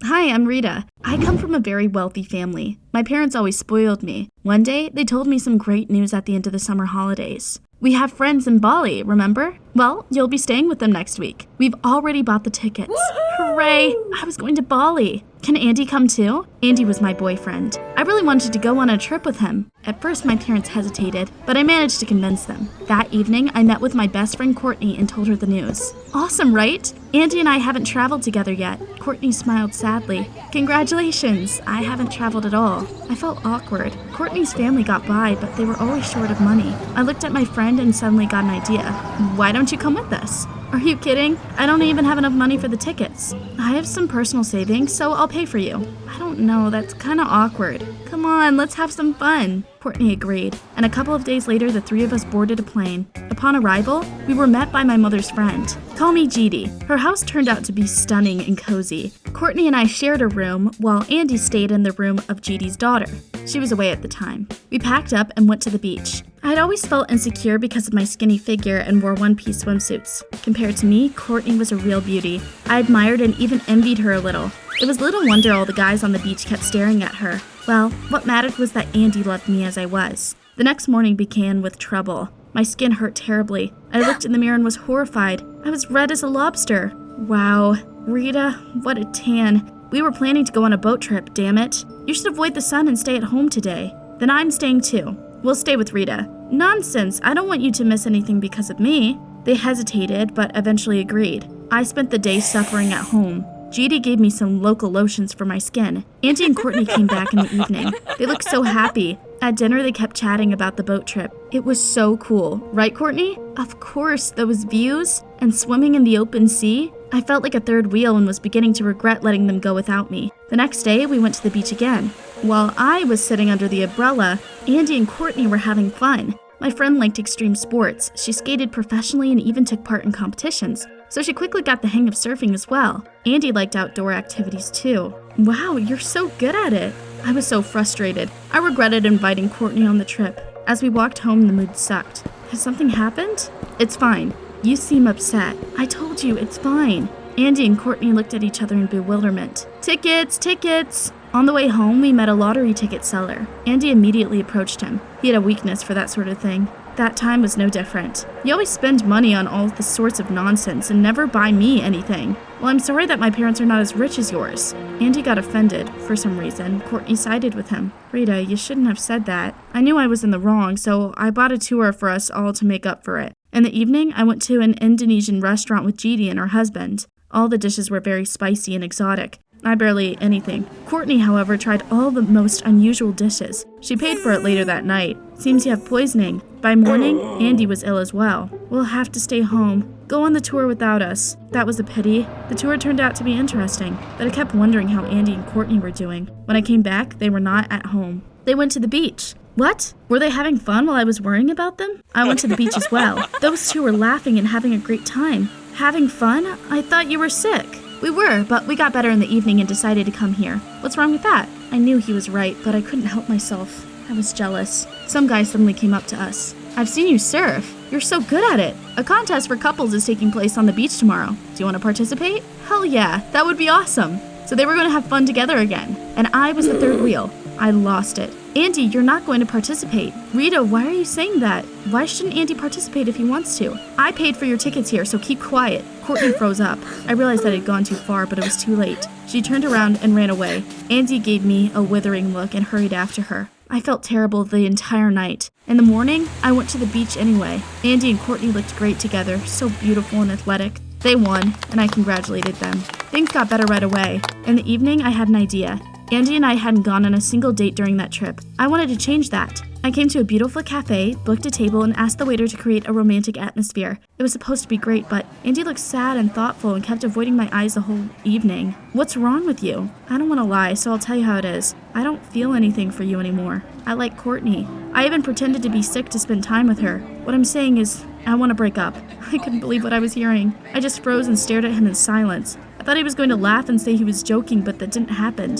Hi, I'm Rita. I come from a very wealthy family. My parents always spoiled me. One day, they told me some great news at the end of the summer holidays. We have friends in Bali, remember? Well, you'll be staying with them next week. We've already bought the tickets. Hooray! I was going to Bali. Can Andy come too? Andy was my boyfriend. I really wanted to go on a trip with him. At first, my parents hesitated, but I managed to convince them. That evening, I met with my best friend Courtney and told her the news. Awesome, right? Andy and I haven't traveled together yet. Courtney smiled sadly. Congratulations! I haven't traveled at all. I felt awkward. Courtney's family got by, but they were always short of money. I looked at my friend and suddenly got an idea. Why don't you come with us? Are you kidding? I don't even have enough money for the tickets. I have some personal savings, so I'll pay for you. I don't know, that's kind of awkward. Come on, let's have some fun. Courtney agreed, and a couple of days later, the three of us boarded a plane. Upon arrival, we were met by my mother's friend. Call me Jeedy. Her house turned out to be stunning and cozy. Courtney and I shared a room, while Andy stayed in the room of Jeedy's daughter. She was away at the time. We packed up and went to the beach. I'd always felt insecure because of my skinny figure and wore one-piece swimsuits. Compared to me, Courtney was a real beauty. I admired and even envied her a little. It was little wonder all the guys on the beach kept staring at her. Well, what mattered was that Andy loved me as I was. The next morning began with trouble. My skin hurt terribly. I looked in the mirror and was horrified. I was red as a lobster. Wow, Rita, what a tan. We were planning to go on a boat trip, damn it. You should avoid the sun and stay at home today. Then I'm staying too. We'll stay with Rita. Nonsense, I don't want you to miss anything because of me. They hesitated, but eventually agreed. I spent the day suffering at home. Jeedy gave me some local lotions for my skin. Andy and Courtney came back in the evening. They looked so happy. At dinner, they kept chatting about the boat trip. It was so cool. Right, Courtney? Of course, those views and swimming in the open sea. I felt like a third wheel and was beginning to regret letting them go without me. The next day, we went to the beach again. While I was sitting under the umbrella, Andy and Courtney were having fun. My friend liked extreme sports. She skated professionally and even took part in competitions. So she quickly got the hang of surfing as well. Andy liked outdoor activities too. Wow, you're so good at it. I was so frustrated. I regretted inviting Courtney on the trip. As we walked home, the mood sucked. Has something happened? It's fine. You seem upset. I told you, it's fine. Andy and Courtney looked at each other in bewilderment. Tickets, tickets! On the way home, we met a lottery ticket seller. Andy immediately approached him. He had a weakness for that sort of thing. That time was no different. You always spend money on all this sorts of nonsense and never buy me anything. Well, I'm sorry that my parents are not as rich as yours. Andy got offended. For some reason, Courtney sided with him. Rita, you shouldn't have said that. I knew I was in the wrong, so I bought a tour for us all to make up for it. In the evening, I went to an Indonesian restaurant with Jeedy and her husband. All the dishes were very spicy and exotic. I barely ate anything. Courtney, however, tried all the most unusual dishes. She paid for it later that night. Seems you have poisoning. By morning, Andy was ill as well. We'll have to stay home. Go on the tour without us. That was a pity. The tour turned out to be interesting, but I kept wondering how Andy and Courtney were doing. When I came back, they were not at home. They went to the beach. What? Were they having fun while I was worrying about them? I went to the beach as well. Those two were laughing and having a great time. Having fun? I thought you were sick. We were, but we got better in the evening and decided to come here. What's wrong with that? I knew he was right, but I couldn't help myself. I was jealous. Some guy suddenly came up to us. I've seen you surf. You're so good at it. A contest for couples is taking place on the beach tomorrow. Do you want to participate? Hell yeah, that would be awesome. So they were going to have fun together again. And I was the third wheel. I lost it. Andy, you're not going to participate. Rita, why are you saying that? Why shouldn't Andy participate if he wants to? I paid for your tickets here, so keep quiet. Courtney froze up. I realized that I'd gone too far, but it was too late. She turned around and ran away. Andy gave me a withering look and hurried after her. I felt terrible the entire night. In the morning, I went to the beach anyway. Andy and Courtney looked great together, so beautiful and athletic. They won, and I congratulated them. Things got better right away. In the evening, I had an idea. Andy and I hadn't gone on a single date during that trip. I wanted to change that. I came to a beautiful cafe, booked a table, and asked the waiter to create a romantic atmosphere. It was supposed to be great, but Andy looked sad and thoughtful and kept avoiding my eyes the whole evening. What's wrong with you? I don't want to lie, so I'll tell you how it is. I don't feel anything for you anymore. I like Courtney. I even pretended to be sick to spend time with her. What I'm saying is, I want to break up. I couldn't believe what I was hearing. I just froze and stared at him in silence. I thought he was going to laugh and say he was joking, but that didn't happen.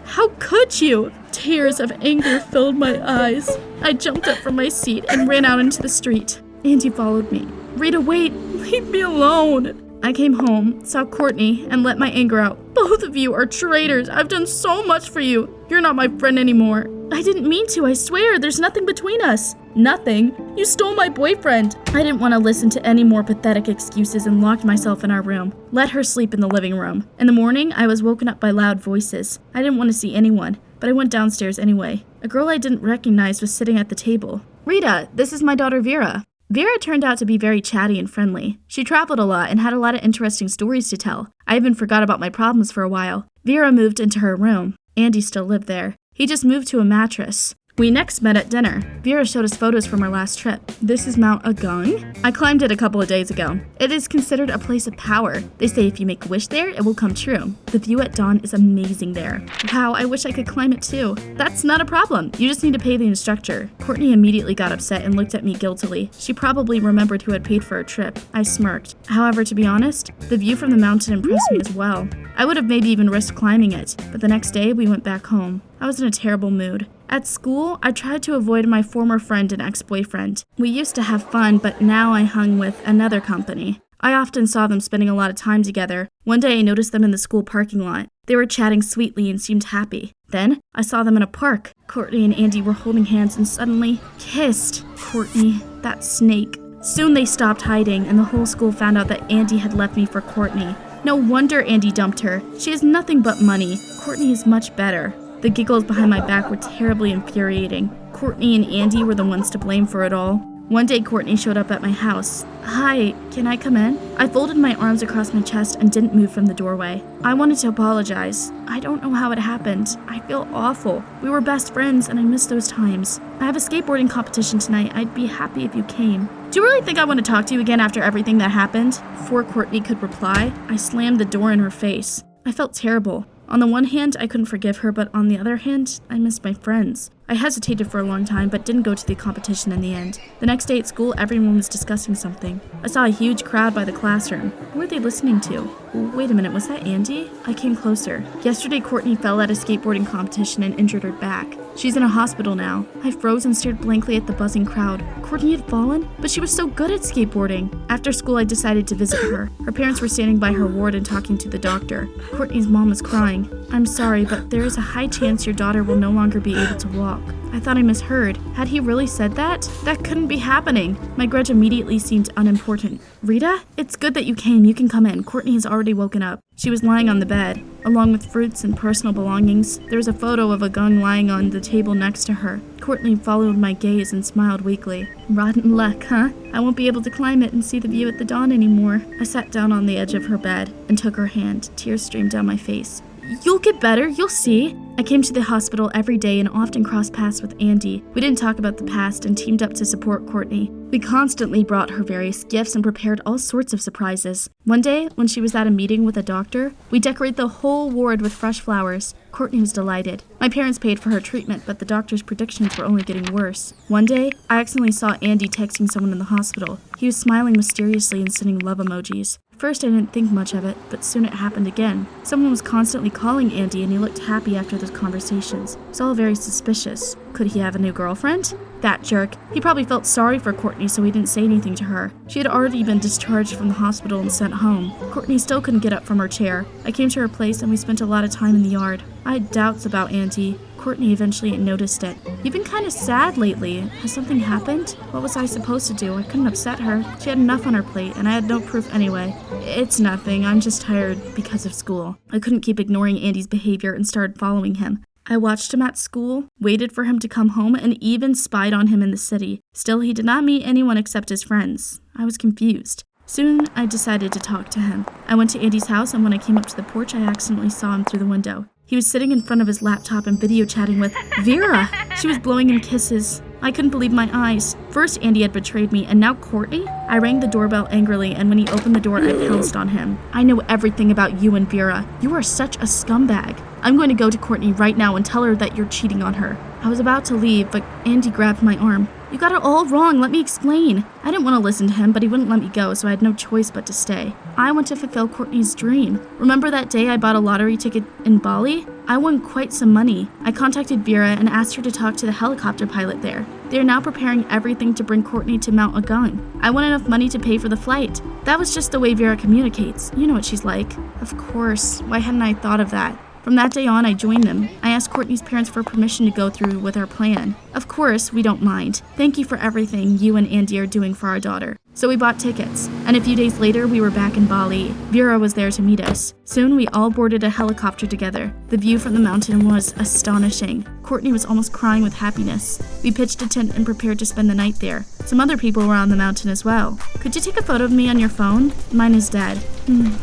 How could you? Tears of anger filled my eyes. I jumped up from my seat and ran out into the street. Andy followed me. Rita, wait, leave me alone. I came home, saw Courtney, and let my anger out. Both of you are traitors. I've done so much for you. You're not my friend anymore. I didn't mean to, I swear. There's nothing between us. Nothing? You stole my boyfriend. I didn't want to listen to any more pathetic excuses and locked myself in our room. Let her sleep in the living room. In the morning, I was woken up by loud voices. I didn't want to see anyone, but I went downstairs anyway. A girl I didn't recognize was sitting at the table. Rita, this is my daughter Vera. Vera turned out to be very chatty and friendly. She traveled a lot and had a lot of interesting stories to tell. I even forgot about my problems for a while. Vera moved into her room. Andy still lived there. He just moved to a mattress. We next met at dinner. Vera showed us photos from our last trip. This is Mount Agung? I climbed it a couple of days ago. It is considered a place of power. They say if you make a wish there, it will come true. The view at dawn is amazing there. Wow, I wish I could climb it too. That's not a problem. You just need to pay the instructor. Courtney immediately got upset and looked at me guiltily. She probably remembered who had paid for our trip. I smirked. However, to be honest, the view from the mountain impressed me as well. I would have maybe even risked climbing it, but the next day we went back home. I was in a terrible mood. At school, I tried to avoid my former friend and ex-boyfriend. We used to have fun, but now I hung with another company. I often saw them spending a lot of time together. One day I noticed them in the school parking lot. They were chatting sweetly and seemed happy. Then, I saw them in a park. Courtney and Andy were holding hands and suddenly kissed. Courtney, that snake. Soon they stopped hiding, and the whole school found out that Andy had left me for Courtney. No wonder Andy dumped her. She has nothing but money. Courtney is much better. The giggles behind my back were terribly infuriating. Courtney and Andy were the ones to blame for it all. One day, Courtney showed up at my house. Hi, can I come in? I folded my arms across my chest and didn't move from the doorway. I wanted to apologize. I don't know how it happened. I feel awful. We were best friends and I miss those times. I have a skateboarding competition tonight. I'd be happy if you came. Do you really think I want to talk to you again after everything that happened? Before Courtney could reply, I slammed the door in her face. I felt terrible. On the one hand, I couldn't forgive her, but on the other hand, I missed my friends. I hesitated for a long time, but didn't go to the competition in the end. The next day at school, everyone was discussing something. I saw a huge crowd by the classroom. Who were they listening to? Wait a minute, was that Andy? I came closer. Yesterday, Courtney fell at a skateboarding competition and injured her back. She's in a hospital now. I froze and stared blankly at the buzzing crowd. Courtney had fallen, but she was so good at skateboarding. After school, I decided to visit her. Her parents were standing by her ward and talking to the doctor. Courtney's mom was crying. I'm sorry, but there is a high chance your daughter will no longer be able to walk. I thought I misheard. Had he really said that? That couldn't be happening. My grudge immediately seemed unimportant. Rita? It's good that you came. You can come in. Courtney has already woken up. She was lying on the bed. Along with fruits and personal belongings, there was a photo of a gun lying on the table next to her. Courtney followed my gaze and smiled weakly. Rotten luck, huh? I won't be able to climb it and see the view at the dawn anymore. I sat down on the edge of her bed and took her hand. Tears streamed down my face. You'll get better, you'll see. I came to the hospital every day and often crossed paths with Andy. We didn't talk about the past and teamed up to support Courtney. We constantly brought her various gifts and prepared all sorts of surprises. One day, when she was at a meeting with a doctor, we decorated the whole ward with fresh flowers. Courtney was delighted. My parents paid for her treatment, but the doctor's predictions were only getting worse. One day, I accidentally saw Andy texting someone in the hospital. He was smiling mysteriously and sending love emojis. First, I didn't think much of it, but soon it happened again. Someone was constantly calling Andy and he looked happy after those conversations. It was all very suspicious. Could he have a new girlfriend? That jerk. He probably felt sorry for Courtney, so he didn't say anything to her. She had already been discharged from the hospital and sent home. Courtney still couldn't get up from her chair. I came to her place and we spent a lot of time in the yard. I had doubts about Andy. Courtney eventually noticed it. You've been kind of sad lately. Has something happened? What was I supposed to do? I couldn't upset her. She had enough on her plate, and I had no proof anyway. It's nothing. I'm just tired because of school. I couldn't keep ignoring Andy's behavior and started following him. I watched him at school, waited for him to come home, and even spied on him in the city. Still, he did not meet anyone except his friends. I was confused. Soon, I decided to talk to him. I went to Andy's house, and when I came up to the porch, I accidentally saw him through the window. He was sitting in front of his laptop and video chatting with Vera. She was blowing him kisses. I couldn't believe my eyes. First, Andy had betrayed me, and now Courtney? I rang the doorbell angrily, and when he opened the door, I pounced on him. I know everything about you and Vera. You are such a scumbag. I'm going to go to Courtney right now and tell her that you're cheating on her. I was about to leave, but Andy grabbed my arm. You got it all wrong, let me explain. I didn't want to listen to him, but he wouldn't let me go, so I had no choice but to stay. I want to fulfill Courtney's dream. Remember that day I bought a lottery ticket in Bali? I won quite some money. I contacted Vera and asked her to talk to the helicopter pilot there. They are now preparing everything to bring Courtney to Mount Agung. I want enough money to pay for the flight. That was just the way Vera communicates. You know what she's like. Of course. Why hadn't I thought of that? From that day on, I joined them. I asked Courtney's parents for permission to go through with our plan. Of course, we don't mind. Thank you for everything you and Andy are doing for our daughter. So we bought tickets, and a few days later, we were back in Bali. Vera was there to meet us. Soon, we all boarded a helicopter together. The view from the mountain was astonishing. Courtney was almost crying with happiness. We pitched a tent and prepared to spend the night there. Some other people were on the mountain as well. Could you take a photo of me on your phone? Mine is dead.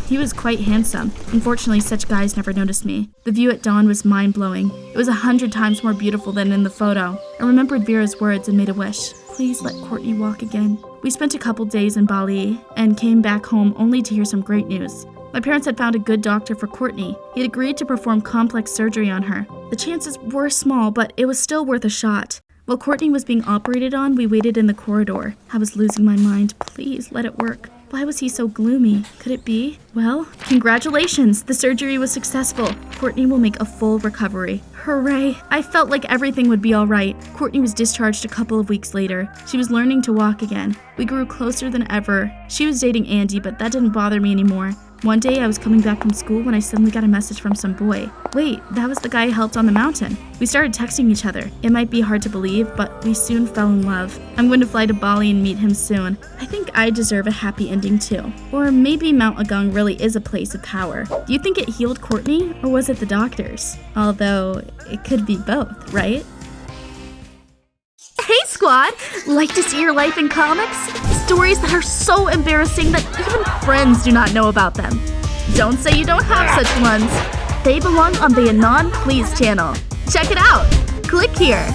He was quite handsome. Unfortunately, such guys never noticed me. The view at dawn was mind-blowing. It was 100 times more beautiful than in the photo. I remembered Vera's words and made a wish. Please let Courtney walk again. We spent a couple days in Bali and came back home only to hear some great news. My parents had found a good doctor for Courtney. He had agreed to perform complex surgery on her. The chances were small, but it was still worth a shot. While Courtney was being operated on, we waited in the corridor. I was losing my mind. Please let it work. Why was he so gloomy? Could it be? Well, congratulations! The surgery was successful. Courtney will make a full recovery. Hooray! I felt like everything would be alright. Courtney was discharged a couple of weeks later. She was learning to walk again. We grew closer than ever. She was dating Andy, but that didn't bother me anymore. One day, I was coming back from school when I suddenly got a message from some boy. Wait, that was the guy I helped on the mountain. We started texting each other. It might be hard to believe, but we soon fell in love. I'm going to fly to Bali and meet him soon. I think I deserve a happy ending too. Or maybe Mount Agung really is a place of power. Do you think it healed Courtney, or was it the doctors? Although, it could be both, right? Hey squad! Like to see your life in comics? Stories that are so embarrassing that even friends do not know about them. Don't say you don't have such ones. They belong on the Anon Please channel. Check it out! Click here!